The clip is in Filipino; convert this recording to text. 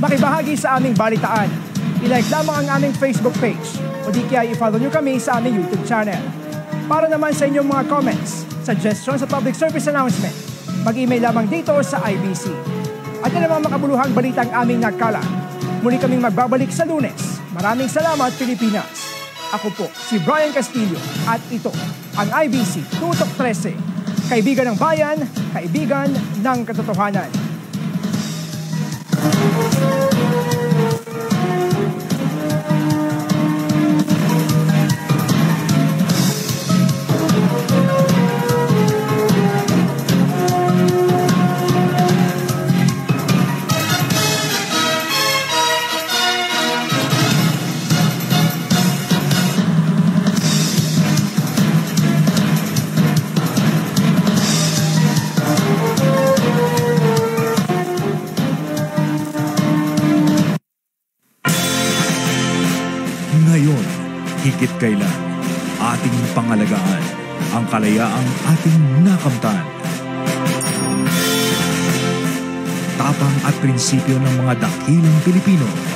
makibahagi sa aming balitaan. I-like lamang ang aming Facebook page o di kaya i-follow nyo kami sa aming YouTube channel. Para naman sa inyong mga comments, suggestions sa public service announcement, mag-email lamang dito sa IBC. At yan ang mga makabuluhang balitang aming nagkalat. Muli kaming magbabalik sa Lunes. Maraming salamat, Pilipinas. Ako po si Brian Castillo at ito ang IBC Tutok 13. Kaibigan ng bayan, kaibigan ng katotohanan. Ngayon, higit kailan, ating pangalagaan ang kalayaang ating nakamtan. Tapang at prinsipyo ng mga dakilang Pilipino